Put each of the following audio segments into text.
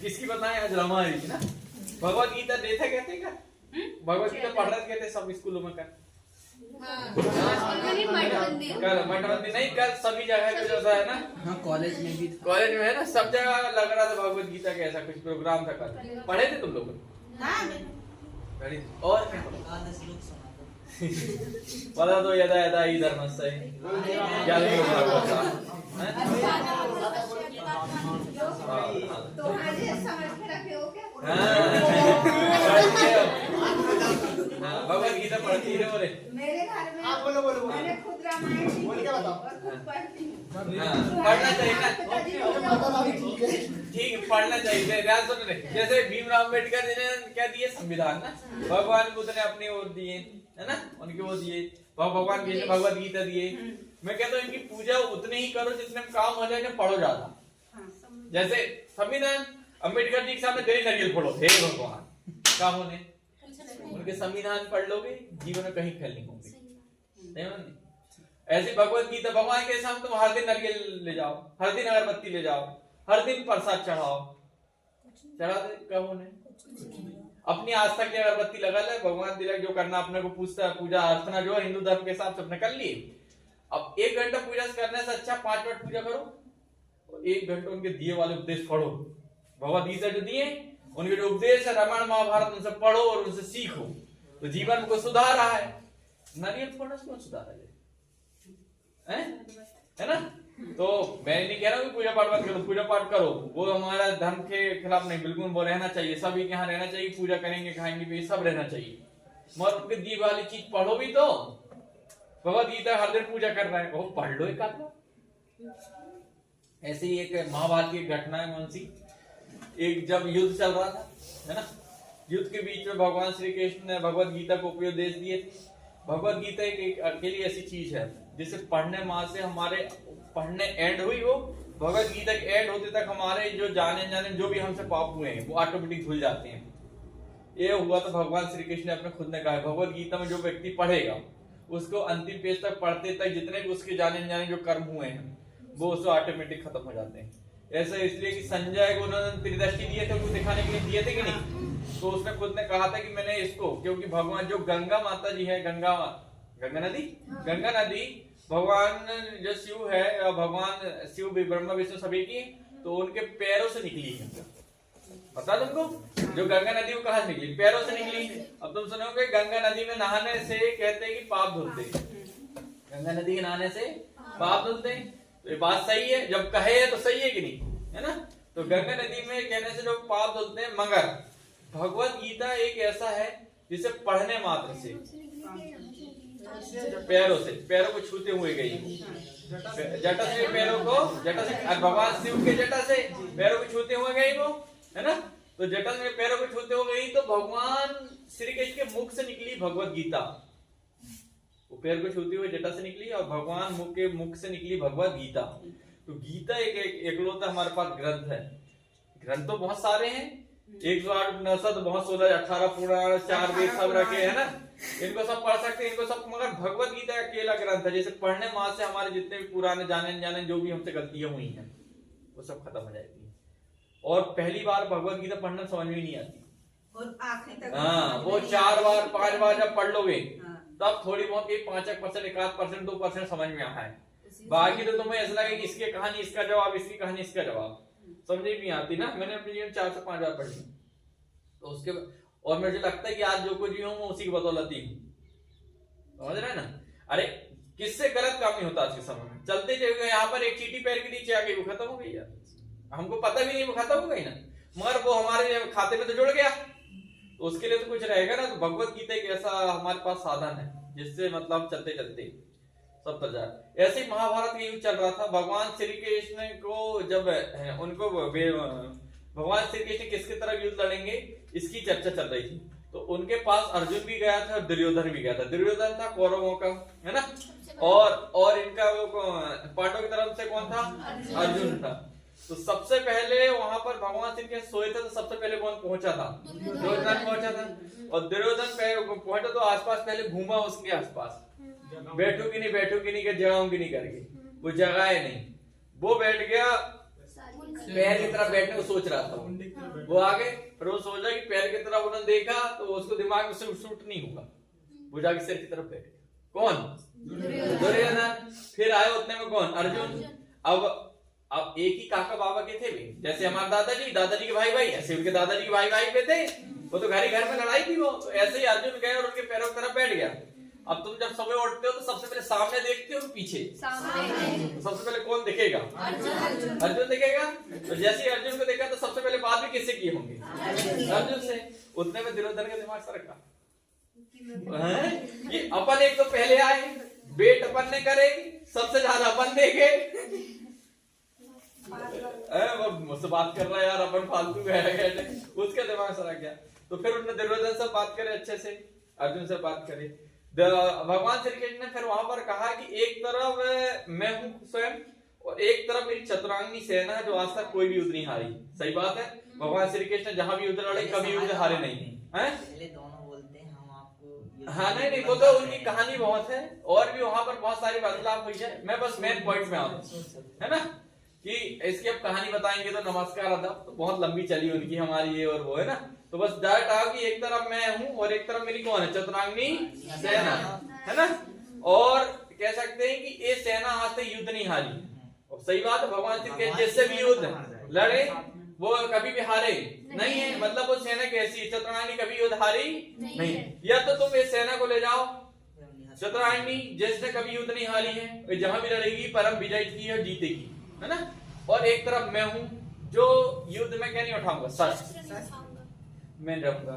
किसकी बताएं, आज रामायण की ना। भगवत गीता देखा कहते क्या, भगवत गीता पढ़ रहे कहते सब स्कूलों में कर कल मठबंदी नहीं, कल सभी जगह पे जो है ना। हाँ कॉलेज में भी, कॉलेज में है ना, सब जगह लग रहा था भगवत गीता का ऐसा कुछ प्रोग्राम था कल। पढ़े थे तुम लोग? और पता तो यदा यदा ही धर्मस्य क्या भगवत गीता पढ़ती है बोले मेरे घर में। आप बोलो बोलो मैंने खुद रामायण बोल के बताओ और खुद पढ़ती हूँ। पढ़ना चाहिए ना, ठीक है पढ़ना चाहिए। ध्यान सुन रहे, जैसे भीमराव अम्बेडकर जी ने क्या दिए, संविधान ना, भगवान बुद्ध ने अपनी ओर दिए है ना, उनकी ओर दिए, भगवान की भगवत गीता दिए। मैं कहता हूँ इनकी पूजा उतने ही करो जितने काम हो जाए, पढ़ो ज्यादा। जैसे संविधान, अम्बेडकर जी के सामने गए नारियल फोड़ो, हे भगवान, काम होने उनके संविधान पढ़ लोगे, जीवन में कहीं फेल नहीं होंगे। ऐसी भगवत गीता, भगवान के सामने तुम हर दिन नारियल ले जाओ, हर दिन अगरबत्ती ले जाओ, हर दिन प्रसाद चढ़ाओ, चढ़ाते कब होने? अपनी आस्था की अगरबत्ती लगा ले, भगवान दिला जो करना अपने को पूछता, पूजा अर्चना जो हिंदू धर्म के हिसाब से अपने कर लिए। अब 1 घंटा पूजा करने से अच्छा 5 मिनट पूजा करो और 1 घंटा उनके दिए वाले उपदेश पढ़ो। भगवत गीता जो दिए उनके जो उपदेश है, रामायण महाभारत, उनसे पढ़ो और उनसे सीखो, तो जीवन को सुधार रहा है। नारियल फोड़ने से कौन सुधारा है ना? तो मैं नहीं कह रहा हूँ पूजा पाठ मत करो, पूजा पाठ करो, वो हमारा धर्म के खिलाफ नहीं, बिल्कुल वो रहना चाहिए, सभी के यहाँ रहना चाहिए, पूजा करेंगे खाएंगे भी सब रहना चाहिए, मगर उनके दी वाली चीज पढ़ो भी तो। भगवत गीता हर दिन पूजा कर रहे हैं, वो पढ़ लो एक आध। ऐसे ही एक महाभारत की घटना है कौन-सी, एक जब युद्ध चल रहा था है ना, युद्ध के बीच में भगवान श्री कृष्ण ने भगवत गीता को उपदेश दिए थे। भगवत गीता एक अकेली ऐसी चीज है जिसे पढ़ने माँ से हमारे पढ़ने एंड हुई, वो भगवत गीता के एंड होते तक हमारे जो जाने जो भी हमसे पाप हुए हैं वो ऑटोमेटिक धुल जाते हैं। ये हुआ तो भगवान श्री कृष्ण ने अपने खुद ने कहा, भगवत गीता में जो व्यक्ति पढ़ेगा उसको अंतिम पेज तक पढ़ते तक जितने भी उसके जाने जो कर्म हुए हैं वो उसको ऑटोमेटिक खत्म हो जाते हैं। ऐसा इसलिए कि संजय को उन्होंने त्रिदृष्टि दिए थे, उनको दिखाने के लिए दिए थे कि नहीं, तो उसने खुद ने कहा था कि मैंने इसको, क्योंकि भगवान जो गंगा माता जी है, गंगा नदी भगवान जो शिव है, भगवान शिव ब्रह्मा विष्णु सभी की, तो उनके पैरों से निकली है। पता तुमको जो गंगा नदी वो कहाँ से निकली? पैरों से निकली। अब तुम सुनोगे गंगा नदी में नहाने से कहते हैं कि पाप धुलते, गंगा नदी के नहाने से पाप धुलते, तो ये बात सही है, जब कहे तो सही है कि नहीं, है ना? तो गंगा नदी में कहने से जो पाप धुलते हैं, मगर भगवत गीता एक ऐसा है जिसे पढ़ने मात्र से पैरों को छूते हुए गई, जटा से पैरों को, जटा से भगवान शिव के जटा से पैरों को छूते हुए गई वो, है ना? तो जटा से पैरों को छूते हुए गई, तो भगवान श्री कृष्ण के मुख से निकली भगवत गीता, वो पैर को छूती हुई जटा से निकली और भगवान मुख से निकली भगवत गीता। तो गीता एक एकलौता हमारे पास ग्रंथ है। ग्रंथ तो बहुत सारे हैं, 108 उपनिषद, बहुत 16 18 पुराण, 4 वेद सब रखे हैं ना, इनको सब पढ़ सकते हैं, इनको सब, मगर भगवत गीता अकेला ग्रंथ है जैसे पढ़ने मां से हमारे जितने भी पुराने जाने जो भी हमसे गलतियां हुई हैं वो सब खत्म हो जाएगी। और पहली बार भगवत गीता पढ़ना समझ में नहीं आती, और आखिरी तक वो 4 बार 5 बार जब पढ़ लोगे तब थोड़ी बहुत 5% 1% 2% समझ में आया है। बाकी तो तुम्हें ऐसा लगे कि इसकी कहानी इसका जवाब, इसकी कहानी इसका जवाब, समझ नहीं आती ना। मैंने अपने जीवन 4 से 5 बार पढ़ी, तो उसके और मुझे लगता है कि आज जो कुछ भी हूँ मैं उसी की बदौलत ही हूँ, समझ रहे हैं ना? अरे किससे गलत काम नहीं होता आज के समय में, चलते चले यहाँ पर एक चीटी पैर के नीचे आ गई, वो खत्म हो गई यार, हमको पता भी नहीं वो खत्म हो गई ना, मगर वो हमारे खाते में तो जुड़ गया, तो उसके लिए तो कुछ रहेगा ना। तो भगवत गीता एक ऐसा हमारे पास साधन है जिससे मतलब चलते चलते सब तर जाए। ऐसे ही महाभारत का युद्ध चल रहा था, भगवान श्री कृष्ण को जब उनको भगवान श्री कृष्ण किसकी तरफ युद्ध लड़ेंगे इसकी चर्चा चल रही थी, तो उनके पास अर्जुन भी गया था, दुर्योधन भी गया था। दुर्योधन था कौरवों का, है ना, और इनका वो पांडवों की तरफ से कौन था? अर्जुन था। तो सबसे पहले वहां पर भगवान श्री कृष्ण सोए थे, तो सबसे पहले कौन पहुंचा था? दुर्योधन पहुंचा था। और दुर्योधन पहुंचा तो आसपास पहले घूमा, उसके आसपास बैठू कि नहीं, जगाऊं कि नहीं करके, वो जगाए नहीं, वो बैठ गया पैर की तरफ बैठने को सोच रहा था, वो आगे फिर वो सोचा कि पैर की तरफ उन्होंने देखा तो उसको दिमाग में सूट नहीं होगा, वो जाके सिर की तरफ बैठ गया। कौन? दुर्योधन। फिर आए उतने में कौन? अर्जुन। अब एक ही काका बाबा के थे भी, जैसे हमारे दादाजी के भाई ऐसे उनके दादाजी के भाई पे थे, वो तो घर ही घर में लड़ाई थी वो, तो ऐसे ही अर्जुन गए और उनके पैरों की तरफ बैठ गया। अब तुम जब सुबह उठते हो तो सबसे पहले सामने देखते हो पीछे? तो सबसे पहले कौन दिखेगा? अर्जुन दिखेगा। तो जैसे ही अर्जुन को देखा तो सबसे पहले बात भी किससे की होंगे? अर्जुन से। उतने में दुर्योधन का दिमाग सरका, ये अपन एक तो पहले आए, वेट अपन ने करे, सबसे ज्यादा अपन देखे, मुझसे बात कर रहा है यार, अपन फालतू गए, उसका दिमाग सरक गया। तो फिर उन्होंने दुर्योधन से बात करे, अच्छे से अर्जुन से बात करे। भगवान श्री कृष्ण ने फिर वहां पर कहा कि एक तरफ मैं हूं स्वयं और एक तरफ मेरी चतुरांगी सेना है जो आज तक कोई भी युद्ध नहीं हारी। सही बात है, भगवान श्री कृष्ण जहां भी युद्ध लड़े कभी युद्ध हारे नहीं है। हाँ नहीं, वो तो उनकी कहानी बहुत है और भी वहां पर बहुत सारी बदलाव हुई है, मैं बस मेन पॉइंट में आता हूँ, है ना, कि इसकी अब कहानी बताएंगे तो नमस्कार अदब तो बहुत लंबी चली उनकी, हमारी ये और वो, है ना। तो बस डायरेक्ट आओ कि एक तरफ मैं हूँ और एक तरफ मेरी कौन है? चतुरांगी सेना, है ना। और कह सकते हैं कि ये सेना आज तक युद्ध नहीं हारी। और सही बात है, भगवान श्री कृष्ण जिससे भी युद्ध लड़े वो कभी भी हारे नहीं है, मतलब वो सेना कैसी? चतुरांगी कभी युद्ध हारी नहीं है। या तो तुम इस सेना को ले जाओ चतुरांगी जिसने कभी युद्ध नहीं हारी है, जहां भी लड़ेगी परम विजय की है, जीतेगी, है ना। और एक तरफ मैं हूं जो युद्ध में क्या नहीं उठाऊंगा, सच मैं रहूंगा।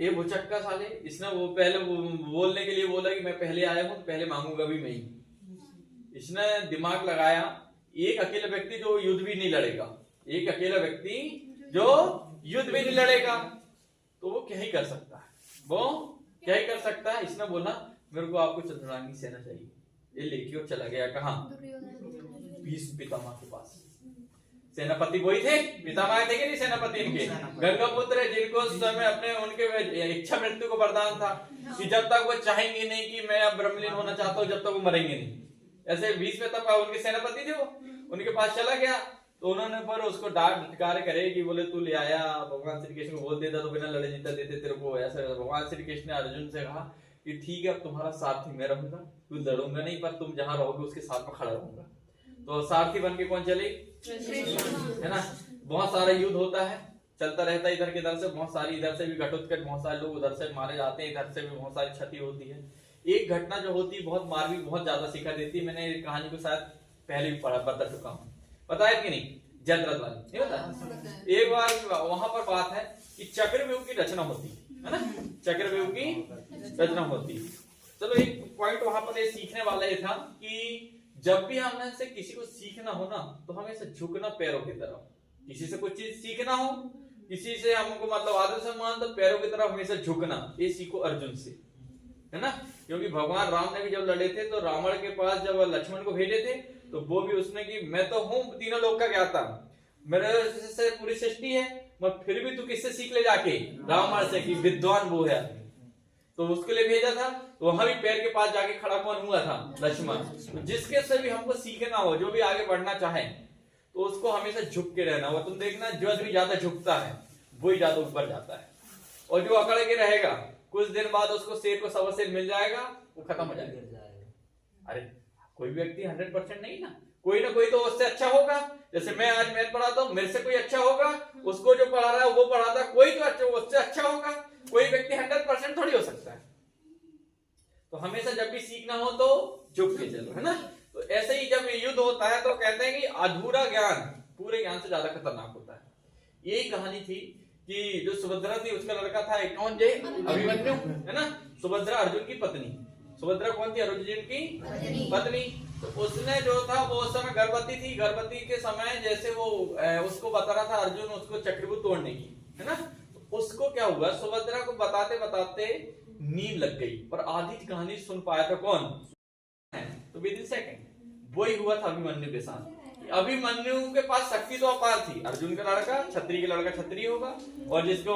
ये भुचक्का साले, इसने वो पहले बोलने के लिए बोला कि मैं पहले आया हूं तो पहले मांगूंगा भी मैं ही। इसने दिमाग लगाया, एक अकेला व्यक्ति जो युद्ध भी नहीं लड़ेगा, एक अकेला व्यक्ति जो युद्ध भी नहीं लड़ेगा तो वो क्या ही कर सकता है, वो क्या ही कर सकता है। इसने बोला मेरे को आपको चतुरांगी सेना चाहिए। ये लेके और चला गया कहां? भीष्म पितामह के पास। सेनापति वही थे, पितामह थे कि नहीं सेनापति इनके? गंगा पुत्र जिनको उस समय अपने उनके इच्छा मृत्यु को वरदान था कि जब तक वो चाहेंगे नहीं कि मैं अब ब्रह्मलीन होना चाहता हूँ जब तक वो मरेंगे नहीं। ऐसे भीष्म पितामह उनके सेनापति थे, वो उनके पास चला गया तो उन्होंने पर उसको डांट फटकार करे कि बोले तू ले आया, भगवान श्री कृष्ण को बोल देता तो बिना लड़े जीता देते तेरे को। ऐसा भगवान श्री कृष्ण ने अर्जुन से कहा कि ठीक है अब तुम्हारा सारथी मैं रहूंगा, तू लड़ूंगा नहीं पर तुम जहां रहोगे उसके साथ में खड़ा रहूंगा। तो सारथी बन के कौन चले? है ना। बहुत सारा युद्ध होता है, चलता रहता है इधर के इधर से, बहुत सारी इधर से भी घटोत्कच, बहुत सारे लोग उधर से मारे जाते हैं, इधर से भी बहुत सारी क्षति होती है। एक घटना जो होती है बहुत मारवी, बहुत ज्यादा सिखा देती है। मैंने कहानी को शायद पहले भी पढ़ा बता चुका हूँ, बताया कि नहीं? जयद्रथ वाली नहीं बता। एक बार वहां पर बात है कि चक्रव्यूह की रचना होती है ना, चक्रव्यूह की रचना होती है। चलो एक पॉइंट वहां पर सीखने वाला ये था कि जब भी हमें से किसी को सीखना हो ना तो हमें से झुकना पैरों की तरफ। किसी से कुछ चीज सीखना हो, किसी से हमको मतलब आदर सम्मान, तो पैरों की तरफ हमेशा झुकना। ये सीखो अर्जुन से, है ना। क्योंकि भगवान राम ने भी जब लड़े थे तो रावण के पास जब लक्ष्मण को भेजे थे तो वो भी उसने कि मैं तो हूं तीनों लोग का ज्ञाता, मेरे से पूरी सृष्टि है, मैं फिर भी तू किससे सीख ले जाके? रावण से, कि विद्वान वो है। तो उसके लिए भेजा था, तो वहां भी पैर के पास जाके खड़ा कौन हुआ था? लक्ष्मण। तो जिसके से भी हमको सीखना हो, जो भी आगे बढ़ना चाहे तो उसको हमेशा झुक के रहना होगा। तुम देखना जो आदमी ज्यादा झुकता है वही ज्यादा ऊपर जाता है, और जो अकड़ के रहेगा कुछ दिन बाद उसको शेर को सवा शेर मिल जाएगा, वो खत्म हो जाएगा। अरे कोई व्यक्ति 100% नहीं ना, कोई ना कोई तो उससे अच्छा होगा। जैसे मैं आज मैथ पढ़ाता हूँ, मेरे से कोई अच्छा होगा, उसको जो पढ़ा रहा है वो पढ़ाता है, कोई तो अच्छा उससे अच्छा होगा। कोई व्यक्ति 100% थोड़ी हो सकता है। तो हमेशा जब भी सीखना हो तो झुक के चलो, है ना। तो ऐसे ही जब युद्ध होता है तो कहते हैं कि अधूरा ज्ञान पूरे ज्ञान से ज्यादा खतरनाक होता है। यही कहानी थी कि जो सुभद्रा थी उसका लड़का था कौन? जय अभिमन्यु, है ना। सुभद्रा अर्जुन की पत्नी। सुभद्रा कौन थी? अर्जुन की पत्नी। तो उसने जो था वो उस समय गर्भवती थी। गर्भवती के समय जैसे वो उसको बता रहा था अर्जुन उसको चक्रव्यूह तोड़ने की, है ना। तो उसको क्या हुआ, सुभद्रा को बताते बताते नींद लग गई और आधी कहानी सुन पाया था कौन? तो विद इन सेकंड वही हुआ था अभिमन्यु के साथ। अभिमन्यु के पास शक्ति तो अपार थी। अर्जुन का लड़का क्षत्रिय का लड़का क्षत्रिय होगा, और जिसको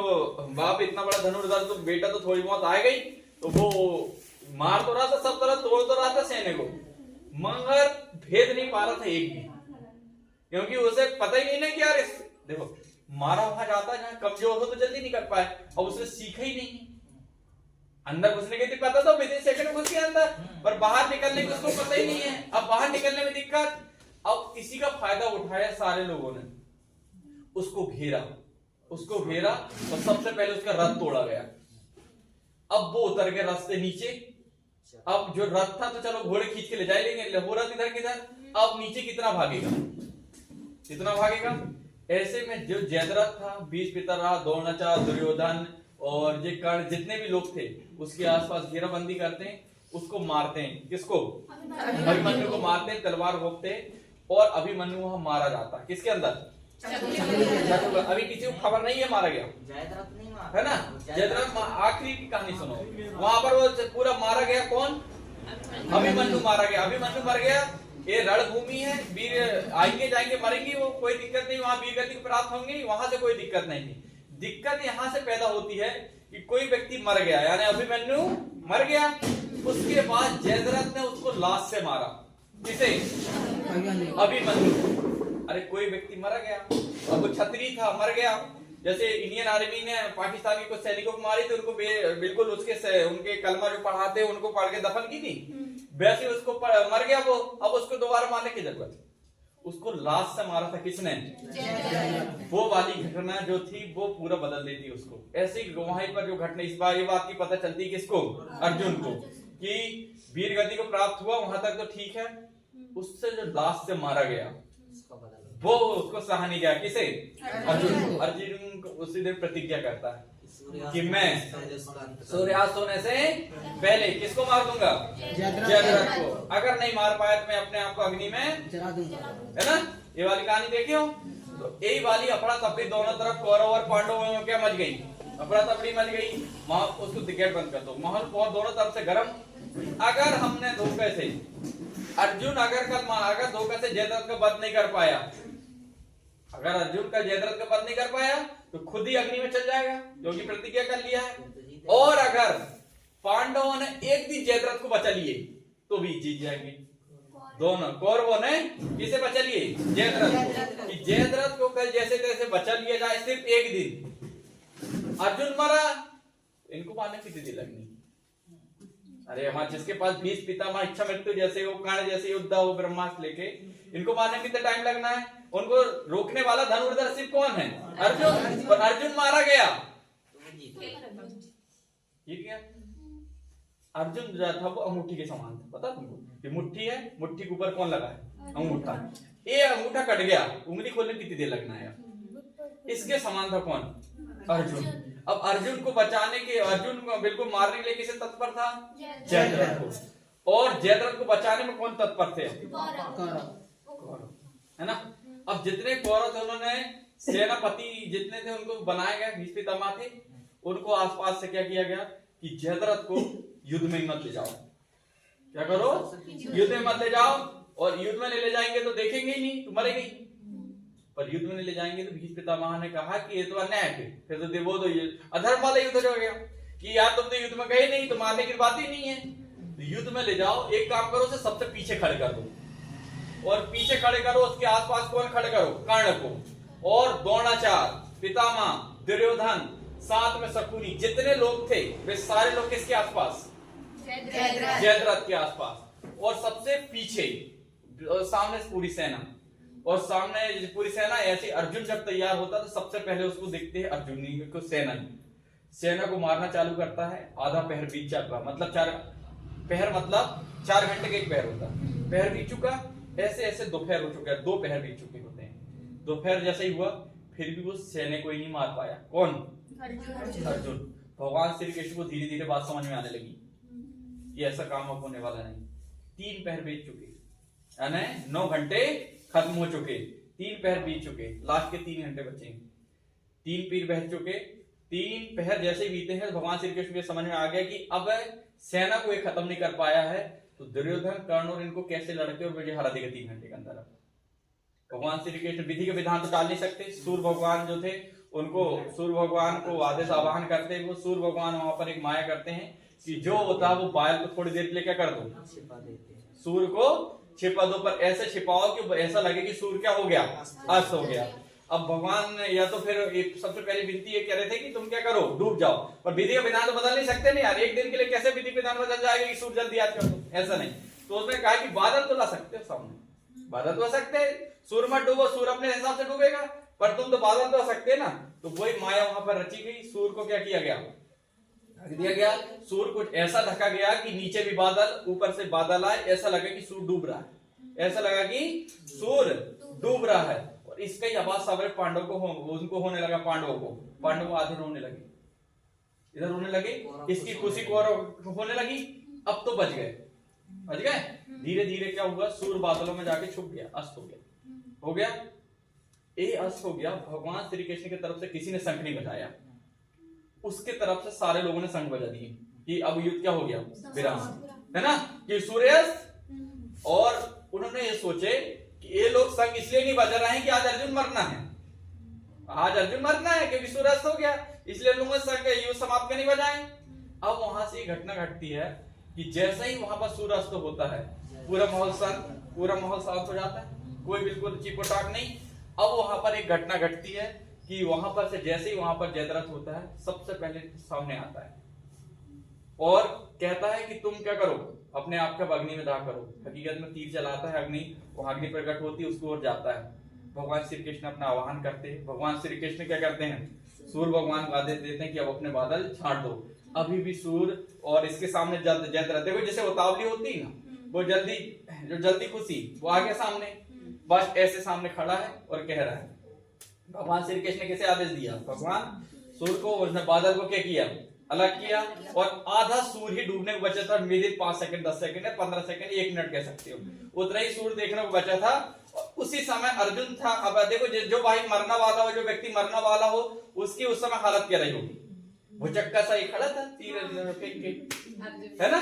बाप इतना बड़ा धनुर्धर तो बेटा तो थोड़ी बहुत आ गई, तो वो मार तो रहा था, सब तरह तोड़ तो रहा था सेना को, मगर भेद नहीं पा रहा था एक भी। क्योंकि उसे पता ही नहीं ना कि यार देखो मारा वहां जाता है जहां कमजोर हो तो जल्दी नहीं कर पाए, अब उसने सीखा ही नहीं है। अंदर घुसने की पता तो विद इन सेकंड घुस गया अंदर, पर बाहर निकलने की उसको पता ही नहीं है। अब बाहर निकलने में दिक्कत, अब इसी का फायदा उठाया सारे लोगों ने, उसको घेरा और सबसे पहले उसका रथ तोड़ा गया। अब वो उतर गया रथ से नीचे। अब जो रथ था तो चलो घोड़े खींच के ले जाएंगे, वो रथ इधर किधर, अब नीचे कितना भागेगा। ऐसे में जो जयद्रथ था, भीष्मपिता, द्रोणाचार्य, दुर्योधन और ये कर्ण, जितने भी लोग थे उसके आसपास घेराबंदी करते हैं, उसको मारते हैं। किसको? अभिमन्यु को मारते हैं, तलवार घोंपते हैं और अभिमन्यु वहां मारा जाता है। किसके अंदर? अभी किसी को खबर नहीं है मारा गया, है ना? जयद्रथ आखिरी की कहानी सुनो, वहां पर वो पूरा मारा गया। कौन? अभिमन्यु मारा गया। अभिमन्यु मर गया। ये रणभूमि है, वीर आएंगे जाएंगे मरेंगे, वो कोई दिक्कत नहीं, वहां वीर गति प्राप्त होंगे, वहां से कोई दिक्कत नहीं थी। दिक्कत यहां से पैदा होती है कि कोई व्यक्ति मर गया, यानी अभिमन्यु मर गया, उसके बाद जयद्रथ ने उसको लाश से मारा। किसे? अभिमन्यु। अरे कोई व्यक्ति मर गया, अब वो क्षत्रिय था, मर गया। जैसे इंडियन आर्मी ने पाकिस्तानी कुछ सैनिकों को मारी तो उनको बिल्कुल उनके कलमा जो पढ़ाते हैं उनको पढ़ के दफन की थी, वैसे उसको मर गया वो, अब उसको दोबारा मारने की जरूरत? उसको लाश से मारा था किसने? वो वाली घटना जो थी वो पूरा बदल देती उसको। ऐसे ही वहीं पर जो घटना, इस बार ये बात की पता चलती किसको? अर्जुन को, कि वीर गति को प्राप्त हुआ, वहां तक तो ठीक है, उससे जो लाश से मारा गया वो उसको सहा नहीं गया। किसे? अर्जुन। अर्जुन को उसी दिन प्रतिज्ञा करता है कि मैं सूर्यास्त होने से पहले किसको मार दूंगा? जयद्रथ को। अगर नहीं मार पाया तो मैं अपने आप को अग्नि में जला दूंगा, है ना? ये वाली कहानी देखी हो तो यही वाली अफड़ा तफड़ी दोनों तरफ कौरव और पांडवों में क्या मच गई? अफड़ा तफड़ी मच गई। उसको गेट बंद कर दो, माहौल बहुत दोनों तरफ से गर्म। अगर हमने धोखे से अर्जुन अगर धोखे से जयद्रथ का वध नहीं कर पाया, अगर अर्जुन का जयद्रथ का वध नहीं कर पाया तो खुद ही अग्नि में चल जाएगा, क्योंकि प्रतिज्ञा कर लिया है। और अगर पांडवों ने एक दिन जयद्रथ को बचा लिए तो भी जीत जाएंगे। दोनों कौरवों ने किसे बचा लिए? जयद्रथ को। कि जयद्रथ को कल जैसे तैसे बचा लिया जाए, सिर्फ एक दिन। अर्जुन मरा, इनको मारने की तिथि लगनी। अरे हमारे जिसके पास 20 पितामह इच्छा मृत्यु जैसे वो कर्ण जैसे योद्धा हो ब्रह्मास्त्र लेके, इनको मारने में कितना टाइम लगना है? उनको रोकने वाला धनुर्धर सिर्फ कौन है? अर्जुन। और अर्जुन मारा गया, ये क्या? अर्जुन जो था वो अंगूठी के समान था, पता तुमको? ये मुट्ठी है, मुट्ठी के ऊपर कौन लगा है? अंगूठा। ये अंगूठा कट गया, उंगली खोलने कितनी देर लगना है? इसके समान था कौन? अर्जुन। अब अर्जुन को बचाने के, अर्जुन को बिल्कुल मारने के लिए किसे तत्पर था? जयद्रथ को। और जयद्रथ को बचाने में कौन तत्पर थे? कौरव, है ना? अब जितने कौरव थे उन्होंने सेनापति जितने थे उनको बनाए गए, भीष्म पितामह थे, उनको आसपास से क्या किया गया कि जयद्रथ को युद्ध में मत ले जाओ। क्या करो? युद्ध में मत ले जाओ, और युद्ध में ले जाएंगे तो देखेंगे ही नहीं, तो मरेंगे ही। पर युद्ध में ले जाएंगे तो भीष्म पितामह ने कहा कि ये तो अन्याय है, फिर तो वो तो अधर्म वाला युद्ध हो गया कि यार तुम तो युद्ध में गए नहीं, तो मारने की बात ही नहीं है। तो युद्ध में ले जाओ, एक काम करो, उसे सबसे पीछे खड़े कर दो, और पीछे खड़े करो, उसके आसपास कौन खड़े करो? कर्ण को, और द्रोणाचार्य, पितामह, दुर्योधन, साथ में शकुनी, जितने लोग थे वे सारे लोग किसके आसपास? जयद्रथ के आसपास। और सबसे पीछे सामने पूरी सेना, और सामने पूरी सेना। ऐसे अर्जुन जब तैयार होता तो सबसे पहले उसको देखते हैं अर्जुन को, सेना को मारना चालू करता है। आधा पहर बीत जाता, मतलब 4 घंटे का एक पहर होता है। पहर बीत चुका, ऐसे ऐसे दोपहर हो चुका है, 2 पहर बीत चुके होते हैं। दोपहर जैसे ही हुआ, फिर भी वो सेना को ही नहीं मार पाया। कौन? अर्जुन। भगवान श्री कृष्ण को धीरे धीरे बात समझ में आने लगी, ये ऐसा काम अब होने वाला नहीं। 3 पहर बीत चुके, यानी 9 घंटे खत्म हो चुके, 3 पहर बीत चुके, लास्ट के 3 घंटे बचे। 3 पीर बह चुके, 3 पहर जैसे बीते हैं, भगवान श्री कृष्ण को समझ में आ गया कि अब सेना को ये खत्म नहीं कर पाया है, तो दुर्योधन, कर्ण और इनको कैसे लड़के और मुझे हरा देगा 3 घंटे के अंदर। भगवान श्री कृष्ण विधि के विधान तो टाल नहीं सकते। सूर्य भगवान जो थे उनको, सूर्य भगवान को आदेश आवाहन करते, वो सूर्य भगवान वहां पर एक माया करते हैं कि जो होता है वो बायल को थोड़ी देर के लिए क्या कर दो? सूर्य को छिपा दो, पर ऐसे छिपाओ कि ऐसा लगे कि सूर्य क्या हो गया, अस्त हो गया। अब भगवान या तो फिर एक सबसे पहली विनती ये कह रहे थे कि तुम क्या करो, डूब जाओ, पर विधि का विधान तो बदल नहीं सकते ना यार, एक दिन के लिए कैसे विधि विधान बदल जाएगा कि सूर्य जल्दी याद कर दो, ऐसा नहीं। तो उसने कहा कि बादल तो ला सकते हो सामने, बादल तो आ सकते हैं, सूर्य मत डूबो, सूर्य अपने हिसाब से डूबेगा, पर तुम तो बादल तो आ सकते हैं ना। तो वही माया वहां पर रची गई, सूर्य को क्या किया गया, ढक दिया गया। सूर्य को ऐसा ढका गया कि नीचे भी बादल, ऊपर से बादल आए, ऐसा लगा कि सूर्य डूब रहा है, ऐसा लगा कि सूर्य डूब रहा है। और इसका ही आवाज सारे पांडव को उनको होने लगा, पांडवों आधे रोने लगे, इधर रोने लगे, इसकी खुशी को और होने लगी। अब तो बच गए। धीरे धीरे क्या हुआ, सूर्य बादलों में जाके छुप गया, अस्त हो गया, ये अस्त हो गया। भगवान श्री कृष्ण की तरफ से किसी ने शंख नहीं बजाया, उसके तरफ से सारे लोगों ने शंख बजा दिए कि अब युद्ध क्या हो गया, विराम, है ना, कि सूर्यास्त। और उन्होंने ये सोचे कि ये लोग शंख इसलिए नहीं बजा रहे हैं कि आज अर्जुन मरना है, आज अर्जुन मरना है क्योंकि सूर्यास्त हो गया, इसलिए लोगों शंख युद्ध समाप्त नहीं बजाए। अब वहां से घटना घटती है कि जैसे ही वहां पर सूर्यास्त होता है, पूरा माहौल शांत हो जाता है, कोई बिल्कुल चिपटाक नहीं। अब वहां पर एक घटना घटती है कि वहां पर से जैसे ही वहां पर जयद्रथ होता है, सबसे पहले सामने आता है और कहता है कि तुम क्या करो, अपने आप का अग्नि में दाह करो। हकीकत में तीर चलाता है अग्नि, वो अग्नि प्रकट होती है, उसको ओर जाता है। भगवान श्री कृष्ण अपना आवाहन करते हैं। भगवान श्री कृष्ण क्या करते हैं, सूर्य भगवान को आदेश देते हैं कि अब अपने बादल छाट दो। अभी भी सूर्य और इसके सामने जयद्रथ, देखो जैसे उतावली होती है ना, वो जल्दी खुशी, वो आगे सामने बस ऐसे सामने खड़ा है और कह रहा है। भगवान श्री कृष्ण ने कैसे आदेश दिया, भगवान सूर्य को, उसने बादल को क्या किया, अलग किया, और आधा सूर्य ही डूबने को बचा था। मेरे 5 सेकंड 10 सेकंड 15 सेकंड 1 मिनट कह सकते हो, उतना ही सूर्य देखने को बचा था। उसी समय अर्जुन था। अब देखो जो भाई मरना वाला हो, जो व्यक्ति मरना वाला हो, उसकी उस समय हालत क्या रही होगी, भुचक्का सा ही खड़ा था, तीर फेंक के, है ना,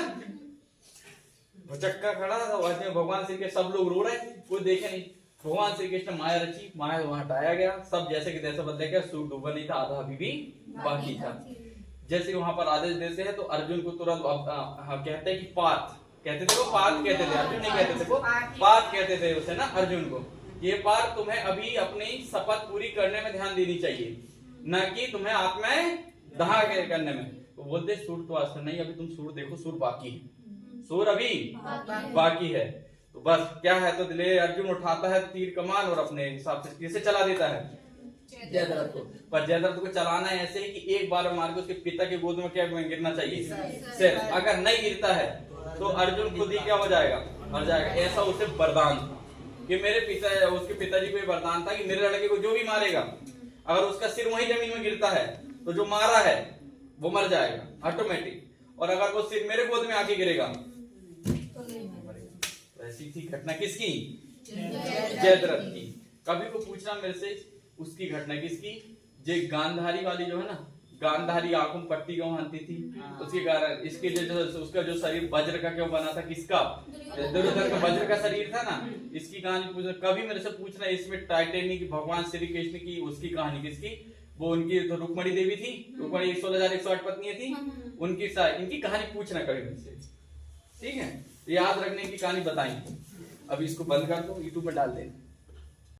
भुचक्का खड़ा था। भगवान श्री कृष्ण, सब लोग रो रहे, कोई देखे नहीं। भगवान श्री कृष्ण माया रची, माया वहां हटाया गया, सब जैसे कि तैसे बदले गया, सूर्य डूबा नहीं था, आधा अभी भी बाकी था। जैसे वहां पर आदेश देते हैं तो अर्जुन को तुरंत कहते हैं कि पार्थ, कहते थे वो पार्थ कहते थे, अर्जुन नहीं कहते थे, वो पार्थ कहते थे उसे ना अर्जुन को। ये पार्थ, तुम्हें अभी अपनी शपथ पूरी करने में ध्यान देनी चाहिए, न कि तुम्हें आत्माएं दहा करने में। तो बोलते सूर्य तो आज नहीं, अभी तुम सूर्य देखो, सूर्य बाकी है, सूर्य अभी बाकी है। तो बस क्या है, तो दिले अर्जुन उठाता है तीर कमान और अपने हिसाब से कैसे चला देता है जयद्रथ को। पर जयद्रथ को चलाना है ऐसे कि एक बार मार के उसके पिता की गोद में क्या गिरना चाहिए, सिर। अगर नहीं गिरता है तो अर्जुन खुद ही क्या हो जाएगा, मर जाएगा। ऐसा उसे वरदान कि मेरे पिता, उसके पिताजी को वरदान था कि मेरे लड़के को जो भी मारेगा, अगर उसका सिर वही जमीन में गिरता है तो जो मारा है वो मर जाएगा ऑटोमेटिक, और अगर वो सिर मेरे गोद में आके गिरेगा तो ऐसी थी घटना किसकी, जयद्रथ की। कभी को पूछना मेरे से उसकी घटना किसकी, जे गांधारी वाली जो है ना, गांधारी आंखों में पट्टी क्यों बांधती थी, उसके कारण इसके जो उसका जो शरीर वज्र का क्यों बना था, किसका, दुर्योधन का वज्र का शरीर था ना, इसकी कहानी पूछना। कभी मेरे से पूछना इसमें टाइटेनिक भगवान श्री कृष्ण की उसकी कहानी किसकी, वो उनकी तो रुक्मणी देवी थी, रुक्मणी 16,108 पत्नियां थी, उनकी इनकी कहानी पूछना कभी मुझसे, ठीक है। याद रखने की कहानी बताएंगे। अभी इसको बंद कर दो, यूट्यूब पर डाल देना।